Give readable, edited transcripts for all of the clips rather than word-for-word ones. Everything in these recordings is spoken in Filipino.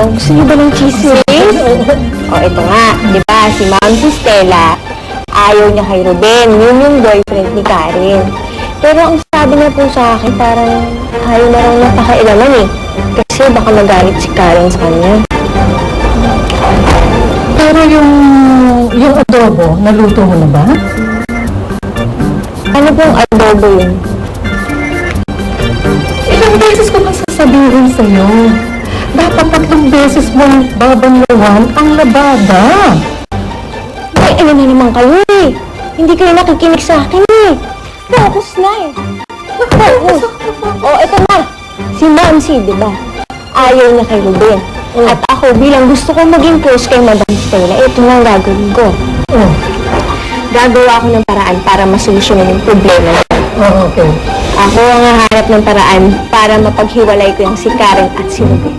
Gusto niyo ba ng chismis? O, ito nga. Di ba, si Ma'am si Stella, ayaw niya kay Ruben. Yun yung boyfriend ni Karen. Pero ang sabi niya po sa akin, parang ayaw na raw niyang pakailaman eh. Kasi baka magalit si Karen sa kanya. Pero yung adobo, naluto mo na ba? Ano pong adobo yun? Ilang beses ko masasabihin sa'yo. Dapat 3 beses mong babanlawan ang labada. Ay, ano na naman kayo eh. Hindi kayo nakikinig sa akin eh. Focus na eh. Focus. O, ito na. Si Mamsi, di ba? Ayaw niya kay Ruben. At ako, bilang gusto ko maging close kay Madam Stella, ito na ang gagawin ko. Gagawa ko ng paraan para masolusyonan yung problema niya. Okay. Ako ang hahanap ng paraan para mapaghiwalay ko yung si Karen at si Ruben.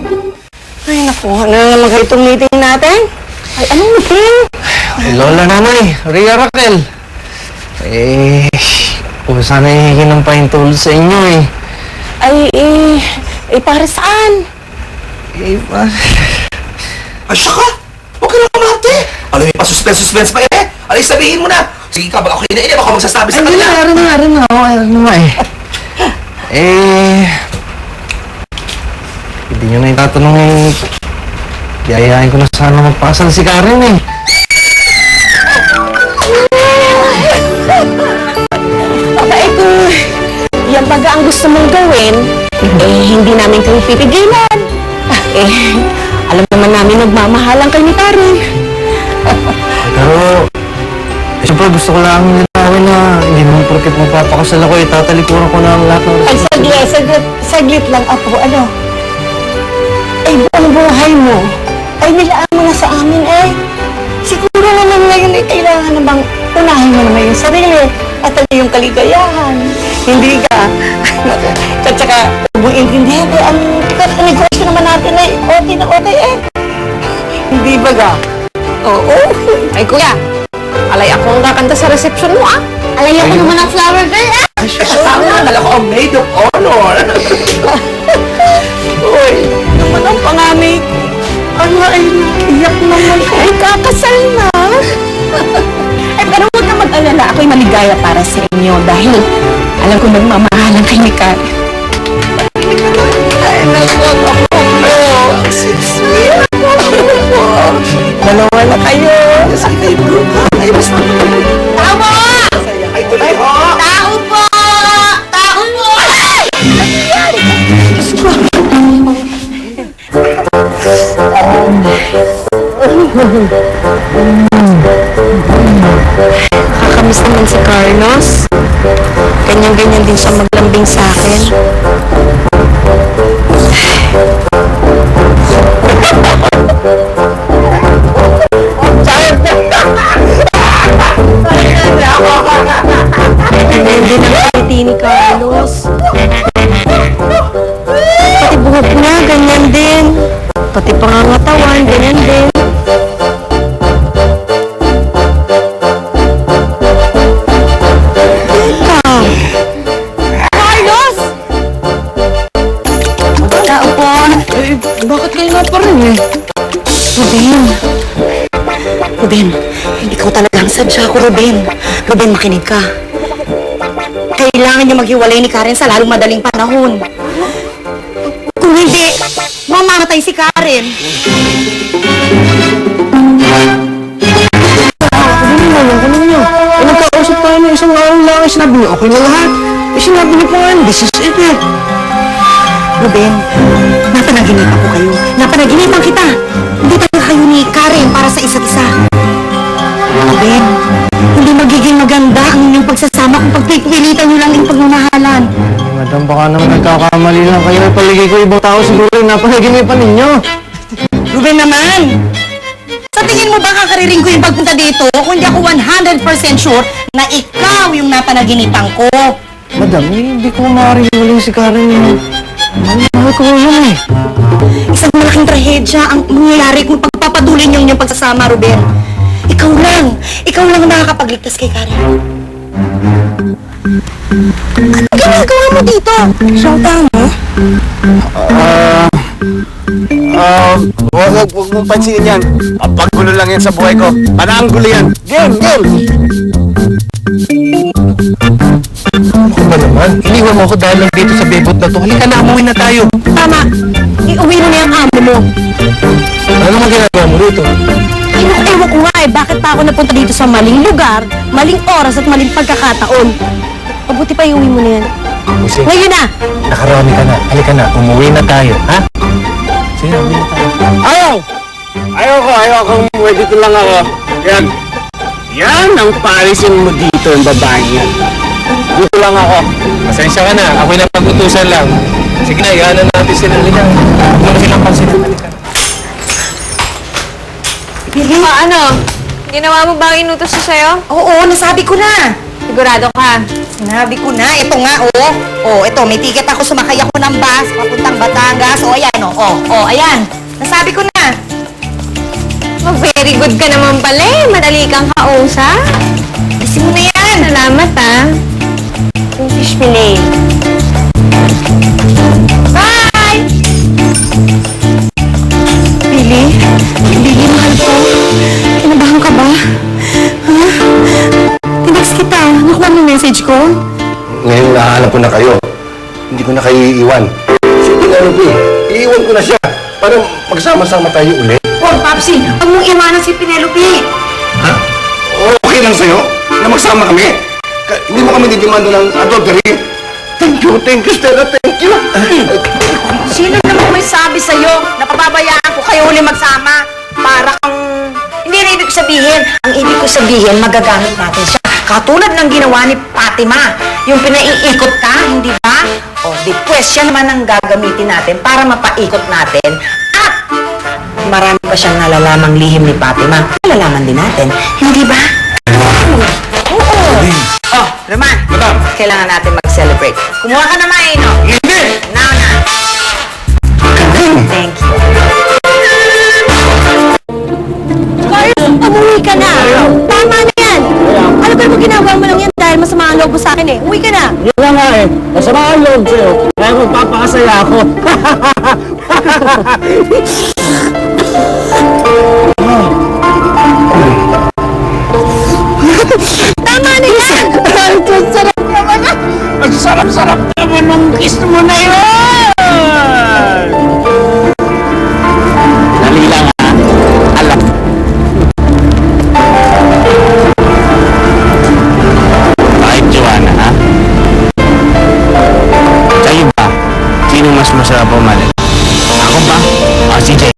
Ay, naku. Ano na naman kayo itong meeting natin? Ay, anong meeting? Ay, Lola naman eh. Rhea Raquel. Sana hihingin ng paintulad sa inyo eh. Para saan? Asya ka? Huwag ka lang kumarte. Alam mo yung pa-suspense pa eh. Alay, sabihin mo na. Sige ka, baka ako inainip ako magsasabi sa Ay, kanila. rin na. Hindi nyo na itatanong eh. Yayayain ko na sana magpasal si Karen eh. Aba, yan baga ang gusto mong gawin, hindi namin kayo pipigilan. Alam naman namin nagmamahalan kayo ni Karen. Pero, siyempre gusto ko lang linawin na hindi naman porket magpapakasal ako eh. Tatalikuran ko na ang lahat ng Saglit lang, Apo. Buong buhay mo, nilaan mo na sa amin Siguro naman ngayon kailangan na bang unahin mo naman yung sarili at yung kaligayahan. Hindi ka. At saka, huwag mong intindihan ang negosyo naman natin okay na okay Hindi ba ga? Oo. Ay, kuya. Alay ako ang kakanta sa reception mo Alay ako naman ang flower girl Akala ko ang maid of honor. Uy, naman ang panganay ko. Iyak naman ko. Kakasal na. Pero huwag na mag-alala. Ako'y maligaya para sa inyo dahil alam ko nagmamahalan kayo ni Karen. Dalawa na kayo. Sige, bro. Ay, mas Tama! ay tuloy ho. Tao po! Tao po! Kakamiss naman si Carlos. Ganyan-ganyan din siya maglambing sa akin. Ganyan din ang ngiti ni Carlos. Pati buhok niya, ganyan din. Pati pangangatawan, ganyan din. Carlos! Tao po. Bakit kayo nga pa rin eh? Ruben, ikaw talagang sadya ko, Ruben. Ruben, makinig ka. Kailangan niya maghiwalay ni Karen sa lalong madaling panahon. Kung hindi, mamamatay si Karen. Ano nyo? Nagkausap tayo ng isang araw lang. Sinabi niyo, okay na lahat. Sinabi niyo po nga, this is it eh. Ruben, napanaginipan ko kayo. Napanaginipan kita. Hindi talaga kayo ni Karen para sa isa't isa. Ruben, hindi magiging maganda ang inyong pagsasama kung pagpipilitan nyo lang yung pagmamahalan. Madam, baka naman nagkakamali lang kayo. Paligay ko ibang tao siguro yung napanaginipan ninyo. Ruben naman! Sa tingin mo ba kakariring ko yung pagpunta dito kung hindi ako 100% sure na ikaw yung napanaginipan ko? Madam, hindi ko maaaring huling si Karen yun. Mahal ko yun eh. Isang malaking trahedya ang mangyayari kung pagpapatuloy niyo yung pagsasama, Ruben. Ikaw lang ang nakakapagligtas kay Karen. Ano ginagawa mo dito? Siyang tama? Huwag mong pansinin yan. Paggulo lang yan sa buhay ko. Parang gulo yan. Game! Ano ba naman? Iniwan mo ako dahil lang dito sa bebot na to. Halika na, umuwi na tayo. Tama! Iuwi mo na yung amo mo. Ano naman ginagawa mo rito? Ewan ko nga eh, bakit pa ako napunta dito sa maling lugar, maling oras at maling pagkakataon. Mabuti pa iuwi mo na yan. Kasi Ngayon na! nakarami ka na. Halika na, umuwi na tayo. Ha? Sige, umuwi na tayo. Ayoko, umuwi dito lang ako. Yan ang parisin mo dito, ang babae yan. Dito lang ako. Pasensya ka na. Ako'y napag-utusan lang. Sige na, ihanan natin sila. Halika. Huwag mo na silang pansin. Halika. Ano? Ginawa mo ba ang inutos ko sa'yo? Oo, nasabi ko na. Sigurado ka. Sinabi ko na. Ito nga, oh. Oh, ito, may ticket ako. Sumakay ako ng bus, papuntang Batangas. Oh, ayan, ayan. Nasabi ko na. Very good ka naman pala eh. Madali kang kausap. Kasi mo na yan. Salamat ah. Yung fish fillet. Bye! Billy, mahal ko. Kinabahan ka ba? Ha? Tinext kita. Nakuha mo yung message ko? Ngayon nahanap ko na kayo. Hindi ko na kayo iiwan. Si Penelope, iiwan ko na siya. Para magsama-sama tayo ulit. Huwag, Papsi. Huwag mong iwanan si Penelope. Ha? Okay lang sa'yo na magsama kami? Hindi mo kami didimando ng adultery? Thank you, Stella, thank you. Sino naman may sabi sa'yo na pababayaan ko kayo uli magsama? Para kang... Hindi na ibig sabihin. Ang ibig ko sabihin, magagamit natin siya. Katulad ng ginawa ni Fatima. Yung pinaiikot ka, hindi ba? O, di pues, siya naman ang gagamitin natin para mapaikot natin. At marami pa siyang nalalamang lihim ni Fatima. Nalalaman din natin, hindi ba? Oo. Oh, Roman. Madam. Kailangan natin mag-celebrate. Kumuha ka na, Maino. Hindi! Now na. Thank you. Carlos, umuwi ka na! Tama na yan! Ano ba naman ginagawa mo lang yan dahil masama ang loob mo sa akin eh? Umuwi ka na! Yun na nga eh. Masama ang loob sa'yo. Kaya magpapakasaya ako. Tama na yan! Ang sarap-sarap naman ng kiss mo na yun! Dali lang ha. Alam. Bakit, Joanna, ha? Kayo ba? Sino mas masarap umalit? Ako ba? O si Jay?